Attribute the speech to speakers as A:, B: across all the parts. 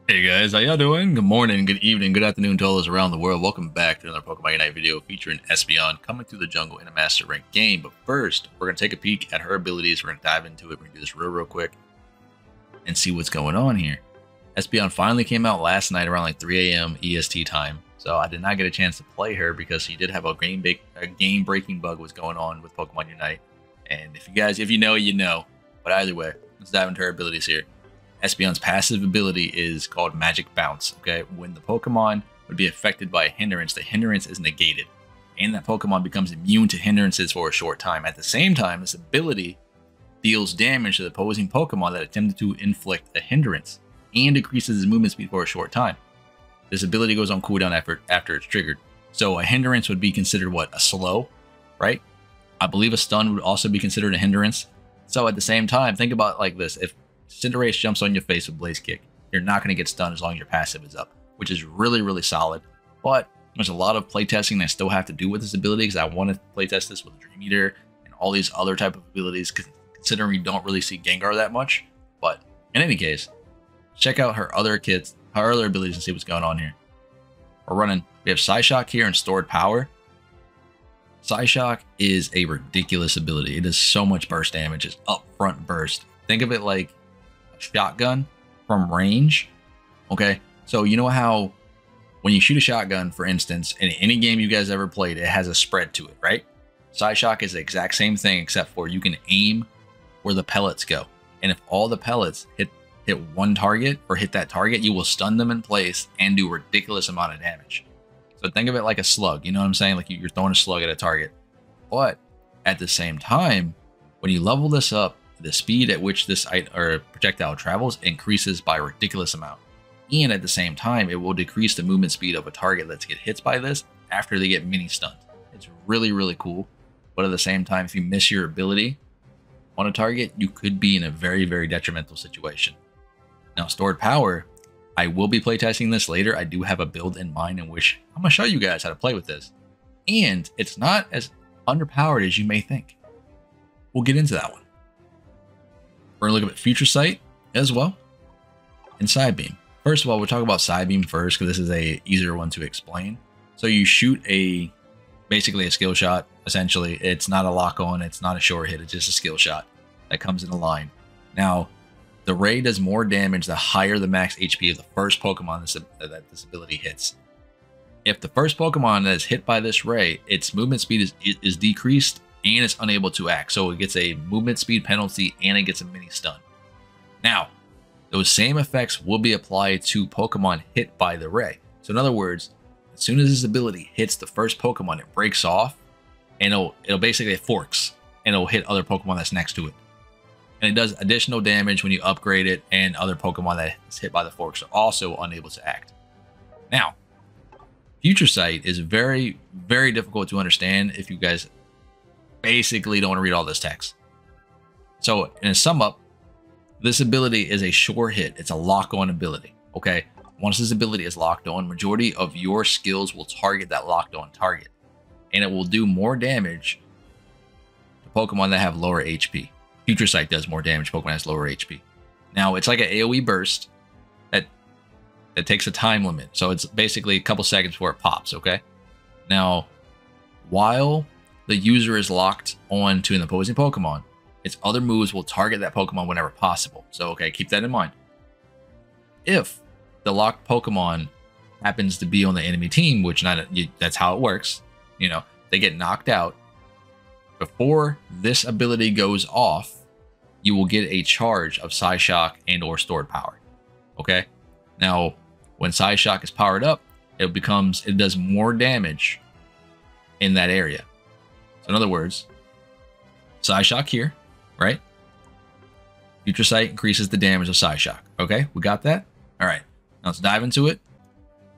A: Hey guys, how y'all doing? Good morning, good evening, good afternoon to all those around the world. Welcome back to another Pokemon Unite video featuring ESPEON coming through the jungle in a Master Rank game. But first, we're going to take a peek at her abilities. We're going to dive into it. We're going to do this real quick and see what's going on here. ESPEON finally came out last night around like 3 a.m. EST time. So I did not get a chance to play her because she did have a game-breaking bug was going on with Pokemon Unite. And if you know, you know. But either way, let's dive into her abilities here. ESPEON's passive ability is called Magic Bounce. Okay, when the Pokemon would be affected by a hindrance, the hindrance is negated, and that Pokemon becomes immune to hindrances for a short time. At the same time, this ability deals damage to the opposing Pokemon that attempted to inflict a hindrance, and decreases its movement speed for a short time. This ability goes on cooldown after it's triggered. So a hindrance would be considered what? A slow, right? I believe a stun would also be considered a hindrance. So at the same time, think about it like this: if Cinderace jumps on your face with Blaze Kick, you're not going to get stunned as long as your passive is up, which is really solid. But there's a lot of playtesting I still have to do with this ability because I want to playtest this with Dream Eater and all these other type of abilities, considering we don't really see Gengar that much. But in any case, check out her other abilities and see what's going on here. We have Psyshock here and Stored Power. Psyshock is a ridiculous ability. It does so much burst damage. It's upfront burst. Think of it like shotgun from range. Okay, so you know how when you shoot a shotgun, for instance, in any game you guys ever played, it has a spread to it, right? Psyshock is the exact same thing, except for you can aim where the pellets go, and if all the pellets hit one target or hit that target, you will stun them in place and do a ridiculous amount of damage. So think of it like a slug, you know what I'm saying? Like you're throwing a slug at a target. But at the same time, when you level this up, the speed at which this projectile travels increases by a ridiculous amount. And at the same time, it will decrease the movement speed of a target that gets hit by this after they get mini stunned. It's really cool. But at the same time, if you miss your ability on a target, you could be in a very detrimental situation. Now, Stored Power, I will be playtesting this later. I do have a build in mind in which I'm going to show you guys how to play with this. And it's not as underpowered as you may think. We'll get into that one. We're going to look at Future Sight as well, and Side Beam. First of all, we'll talk about Side Beam first because this is a easier one to explain. So you shoot basically a skill shot, essentially. It's not a lock on, it's not a short hit, it's just a skill shot that comes in a line. Now, the ray does more damage the higher the max HP of the first Pokemon that this ability hits. If the first Pokemon that is hit by this ray, its movement speed is decreased and it's unable to act. So it gets a movement speed penalty and it gets a mini stun. Now, those same effects will be applied to Pokemon hit by the ray. So in other words, as soon as this ability hits the first Pokemon, it breaks off and it'll basically forks and it'll hit other Pokemon that's next to it. And it does additional damage when you upgrade it, and other Pokemon that is hit by the forks are also unable to act. Now, Future Sight is very difficult to understand if you guys basically don't want to read all this text. So in a sum up, this ability is a sure hit. It's a lock-on ability. Okay, once this ability is locked on, majority of your skills will target that locked-on target, and it will do more damage to Pokemon that have lower HP. Future Sight does more damage to Pokemon that has lower HP. Now, it's like an AoE burst that takes a time limit. So it's basically a couple seconds before it pops, okay? Now, while the user is locked on to an opposing Pokemon, its other moves will target that Pokemon whenever possible. So, okay, keep that in mind. If the locked Pokemon happens to be on the enemy team, which that's how it works, you know, they get knocked out. Before this ability goes off, you will get a charge of Psyshock and or Stored Power. Okay? Now, when Psyshock is powered up, it does more damage in that area. So in other words, Psyshock here, right? Future Sight increases the damage of Psyshock. Okay, we got that? All right, now let's dive into it.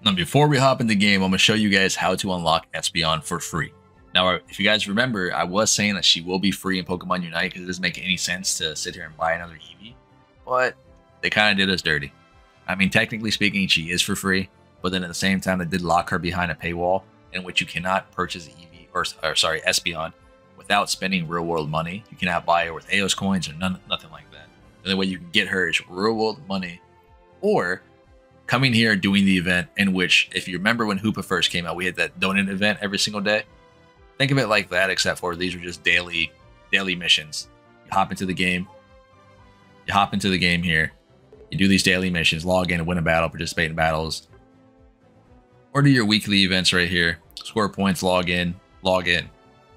A: Now, before we hop in the game, I'm going to show you guys how to unlock ESPEON for free. Now, if you guys remember, I was saying that she will be free in Pokemon Unite because it doesn't make any sense to sit here and buy another Eevee, but they kind of did us dirty. I mean, technically speaking, she is for free, but then at the same time, they did lock her behind a paywall in which you cannot purchase Eevee, or ESPEON without spending real world money. You cannot buy her with Eos coins or nothing like that. The only way you can get her is real world money, or coming here, doing the event in which, if you remember when Hoopa first came out, we had that donut event every single day. Think of it like that, except for these are just daily missions. You hop into the game. You hop into the game here. You do these daily missions, log in and win a battle, participate in battles. Or do your weekly events right here. Score points, log in, and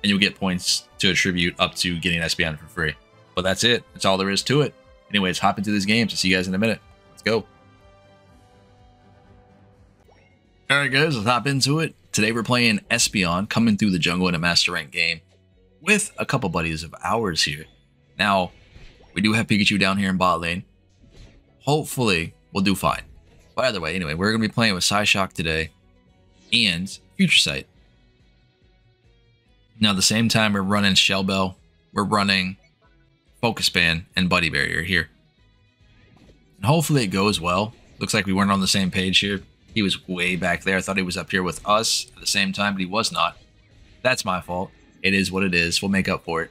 A: you'll get points to attribute up to getting Espeon for free. But that's it. That's all there is to it. Anyways, hop into these games. I'll see you guys in a minute. Let's go. Alright guys, let's hop into it. Today we're playing Espeon, coming through the jungle in a Master Rank game with a couple buddies of ours here. Now, we do have Pikachu down here in bot lane. Hopefully, we'll do fine. By the way, anyway, we're going to be playing with Psyshock today and Future Sight. Now, at the same time, we're running Shell Bell, we're running Focus Band and Buddy Barrier here. And hopefully it goes well. Looks like we weren't on the same page here. He was way back there. I thought he was up here with us at the same time, but he was not. That's my fault. It is what it is. We'll make up for it.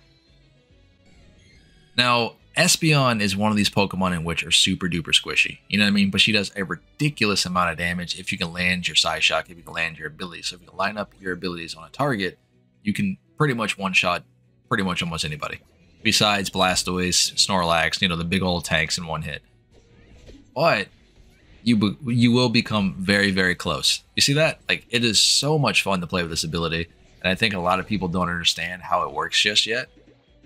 A: Now, Espeon is one of these Pokemon in which are super duper squishy. You know what I mean? But she does a ridiculous amount of damage if you can land your Psyshock, if you can land your abilities. So if you can line up your abilities on a target, you can pretty much one-shot pretty much almost anybody. Besides Blastoise, Snorlax, you know, the big old tanks in one hit. But you will become very, very close. You see that? Like, it is so much fun to play with this ability. And I think a lot of people don't understand how it works just yet,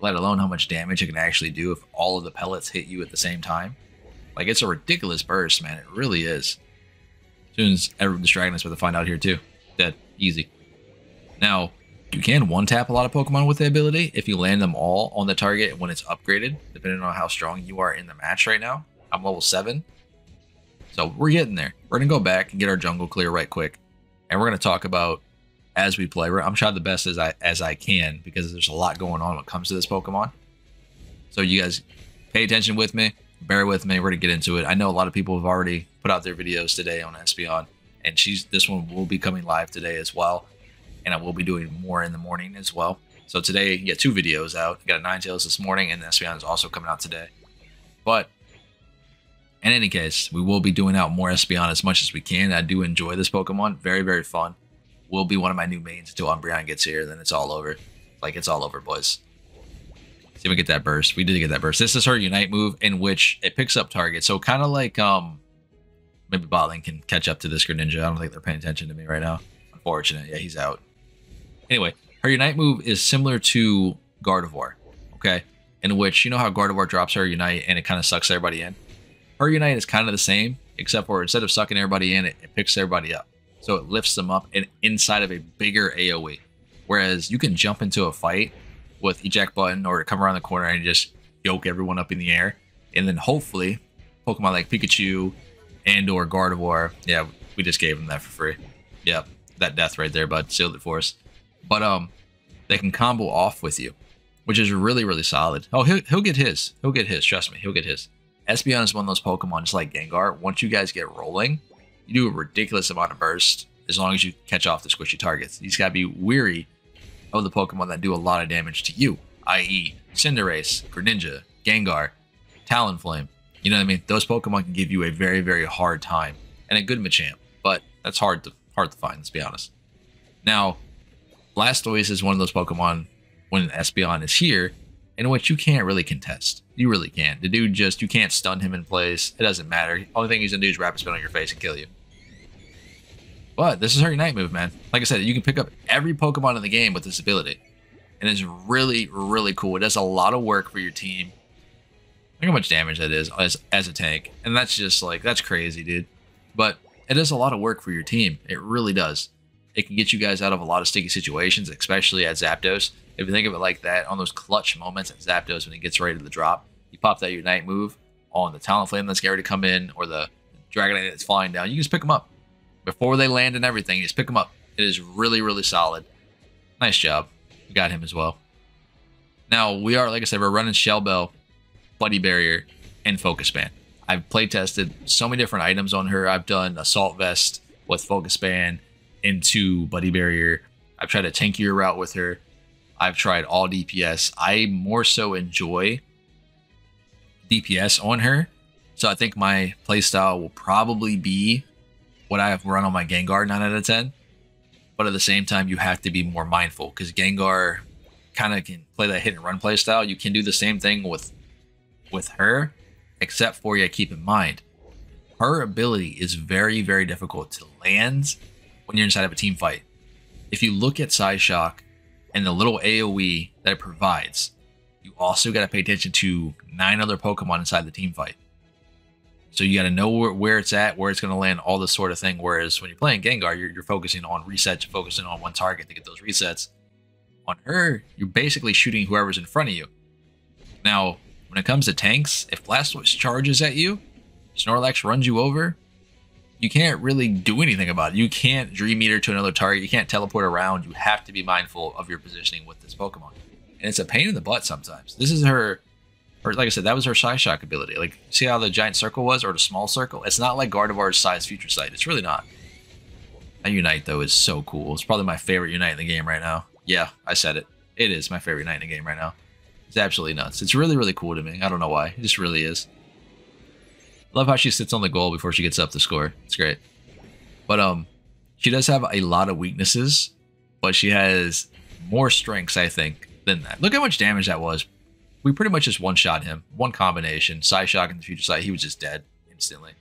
A: let alone how much damage it can actually do if all of the pellets hit you at the same time. Like, it's a ridiculous burst, man. It really is. As soon as everyone's dragging us, we'll find out here too. Dead. Easy. Now, you can one-tap a lot of Pokemon with the ability if you land them all on the target when it's upgraded, depending on how strong you are in the match right now. I'm level 7. So we're getting there. We're going to go back and get our jungle clear right quick. And we're going to talk about as we play. I'm trying the best as I can because there's a lot going on when it comes to this Pokemon. So you guys pay attention with me. Bear with me. We're going to get into it. I know a lot of people have already put out their videos today on Espeon. And this one will be coming live today as well. And I will be doing more in the morning as well. So today you get 2 videos out. You got a Ninetales this morning and Espeon is also coming out today. But in any case, we will be doing out more Espeon as much as we can. I do enjoy this Pokemon. Very, very fun. Will be one of my new mains until Umbreon gets here. Then it's all over. Like, it's all over, boys. See if we get that burst. We did get that burst. This is her Unite move in which it picks up targets. So kind of like, maybe Botlane can catch up to this Greninja. I don't think they're paying attention to me right now. Unfortunate. Yeah, he's out. Anyway, her Unite move is similar to Gardevoir. Okay? In which, you know how Gardevoir drops her Unite and it kind of sucks everybody in? Her Unite is kind of the same, except for instead of sucking everybody in, it picks everybody up. So it lifts them up and inside of a bigger AoE. Whereas you can jump into a fight with eject button or come around the corner and just yoke everyone up in the air. And then hopefully, Pokemon like Pikachu and or Gardevoir, yeah, we just gave them that for free. Yep, that death right there, bud, sealed it for us. But they can combo off with you, which is really, really solid. Oh, he'll get his. He'll get his. Trust me, he'll get his. Espeon is one of those Pokemon, just like Gengar. Once you guys get rolling, you do a ridiculous amount of burst as long as you catch off the squishy targets. You just gotta be weary of the Pokemon that do a lot of damage to you, i.e. Cinderace, Greninja, Gengar, Talonflame. You know what I mean? Those Pokemon can give you a very, very hard time. And a good Machamp, but that's hard to find, let's be honest. Now, Blastoise is one of those Pokemon when Espeon is here in which you can't really contest. You really can't. The dude just, you can't stun him in place. It doesn't matter. The only thing he's gonna do is rapid spin on your face and kill you. But this is her Unite move, man. Like I said, you can pick up every Pokemon in the game with this ability. And it's really, really cool. It does a lot of work for your team. Look how much damage that is as a tank. And that's just like, that's crazy, dude. But it does a lot of work for your team. It really does. It can get you guys out of a lot of sticky situations, especially at Zapdos. If you think of it like that, on those clutch moments at Zapdos when he gets ready to drop, you pop that Unite move on the Talonflame that's ready to come in, or the Dragonite that's flying down. You can just pick them up. Before they land and everything, you just pick them up. It is really, really solid. Nice job. We got him as well. Now, we are, like I said, we're running Shell Bell, Buddy Barrier, and Focus Band. I've play tested so many different items on her. I've done Assault Vest with Focus Band into Buddy Barrier. I've tried a tankier route with her. I've tried all DPS. I more so enjoy DPS on her So I think my playstyle will probably be what I have run on my Gengar 9 out of 10. But at the same time, you have to be more mindful because Gengar kind of can play that hit and run playstyle. You can do the same thing with her, except for you keep in mind, her ability is very, very difficult to land when you're inside of a team fight. If you look at Psyshock and the little AoE that it provides, you also got to pay attention to 9 other Pokemon inside the team fight. So you got to know where it's at, where it's going to land, all this sort of thing. Whereas when you're playing Gengar, you're focusing on resets, you're focusing on one target to get those resets. On her, you're basically shooting whoever's in front of you. Now, when it comes to tanks, if Blastoise charges at you, Snorlax runs you over, you can't really do anything about it. You can't Dream Eater to another target. You can't teleport around. You have to be mindful of your positioning with this Pokemon. And it's a pain in the butt sometimes. This is her, or like I said, that was her Psyshock ability. Like, see how the giant circle was, or the small circle? It's not like Gardevoir's size Future Sight. It's really not. That Unite, though, is so cool. It's probably my favorite Unite in the game right now. Yeah, I said it. It is my favorite Unite in the game right now. It's absolutely nuts. It's really, really cool to me. I don't know why. It just really is. Love how she sits on the goal before she gets up to score. It's great. But she does have a lot of weaknesses, but she has more strengths, I think, than that. Look how much damage that was. We pretty much just one-shot him. One combination. Psyshock and the Future Sight, he was just dead instantly.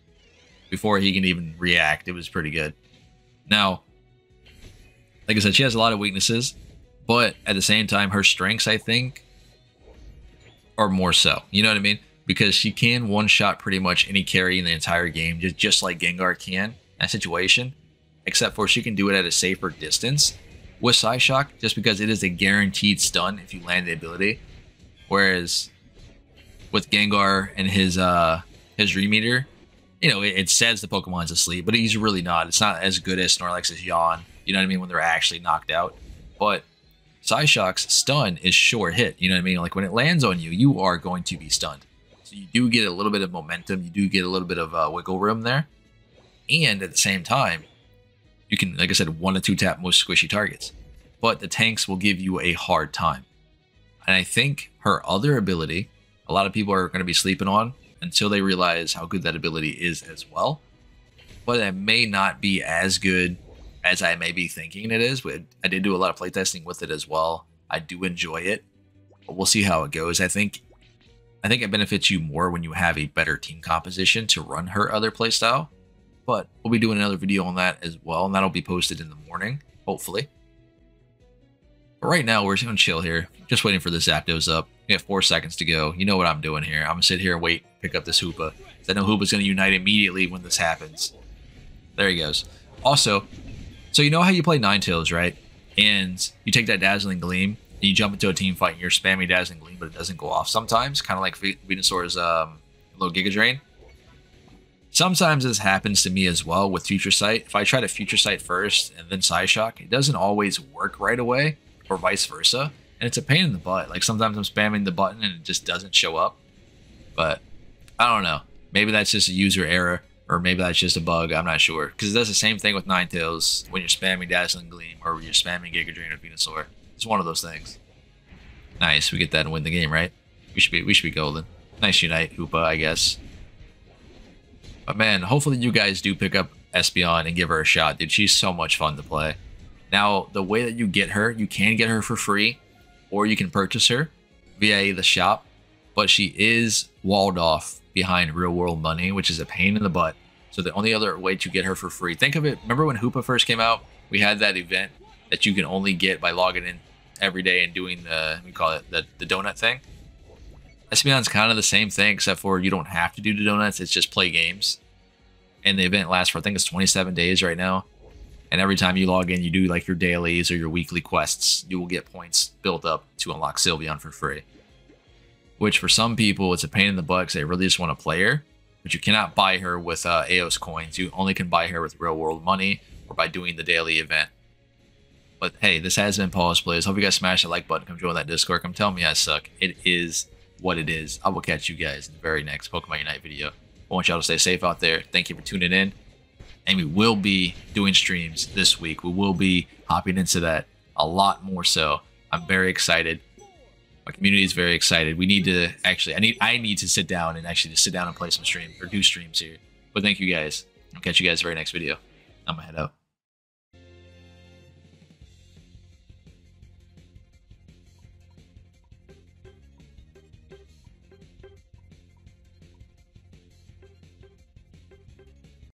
A: Before he can even react, it was pretty good. Now, like I said, she has a lot of weaknesses, but at the same time, her strengths, I think, are more so. You know what I mean? Because she can one-shot pretty much any carry in the entire game, just like Gengar can in that situation, except for she can do it at a safer distance with Psyshock, just because it is a guaranteed stun if you land the ability. Whereas with Gengar and his Dream Eater, you know, it says the Pokemon's asleep, but he's really not. It's not as good as Snorlax's Yawn, you know what I mean, when they're actually knocked out. But Psyshock's stun is sure hit, you know what I mean? Like, when it lands on you, you are going to be stunned. So you do get a little bit of momentum, you do get a little bit of wiggle room there. And at the same time, you can, like I said, 1 to 2 tap most squishy targets. But the tanks will give you a hard time. And I think her other ability, a lot of people are going to be sleeping on until they realize how good that ability is as well. But it may not be as good as I may be thinking it is. I did do a lot of playtesting with it as well. I do enjoy it, but we'll see how it goes. I think it benefits you more when you have a better team composition to run her other playstyle. But we'll be doing another video on that as well, and that'll be posted in the morning, hopefully. But right now, we're just going to chill here. Just waiting for the Zapdos up. We have 4 seconds to go. You know what I'm doing here. I'm going to sit here and wait, pick up this Hoopa. I know Hoopa's going to unite immediately when this happens. There he goes. Also, so you know how you play Ninetales, right? And you take that Dazzling Gleam, and you jump into a team fight, and you're spamming Dazzling Gleam, but it doesn't go off sometimes, kind of like Venusaur's little Giga Drain. Sometimes this happens to me as well with Future Sight. If I try to Future Sight first and then Psyshock, it doesn't always work right away, or vice versa. And it's a pain in the butt. Like, sometimes I'm spamming the button and it just doesn't show up. But I don't know. Maybe that's just a user error, or maybe that's just a bug. I'm not sure. Because it does the same thing with Ninetales when you're spamming Dazzling Gleam, or when you're spamming Giga Drain or Venusaur. It's one of those things. Nice. We get that and win the game, right? We should be golden. Nice Unite Hoopa, I guess. But man, hopefully you guys do pick up Espeon and give her a shot, dude. She's so much fun to play. Now, the way that you get her, you can get her for free, or you can purchase her via the shop, but she is walled off behind real world money, which is a pain in the butt. So the only other way to get her for free, think of it, remember when Hoopa first came out, we had that event that you can only get by logging in every day and doing the, we call it the donut thing. Espeon's kind of the same thing, except for you don't have to do the donuts, it's just play games. And the event lasts for, I think it's 27 days right now. And every time you log in, you do like your dailies or your weekly quests, you will get points built up to unlock Sylveon for free. Which for some people, it's a pain in the butt because they really just want to play her. But you cannot buy her with AOS coins. You only can buy her with real world money or by doing the daily event. But hey, this has been Pawseplays. Hope you guys smash that like button. Come join that Discord. Come tell me I suck. It is what it is. I will catch you guys in the very next Pokemon Unite video. I want y'all to stay safe out there. Thank you for tuning in. And we will be doing streams this week. We will be hopping into that a lot more so. I'm very excited. My community is very excited. We need to actually, I need to sit down and actually just sit down and play some streams or do streams here. But thank you guys. I'll catch you guys very next video. I'm gonna head out.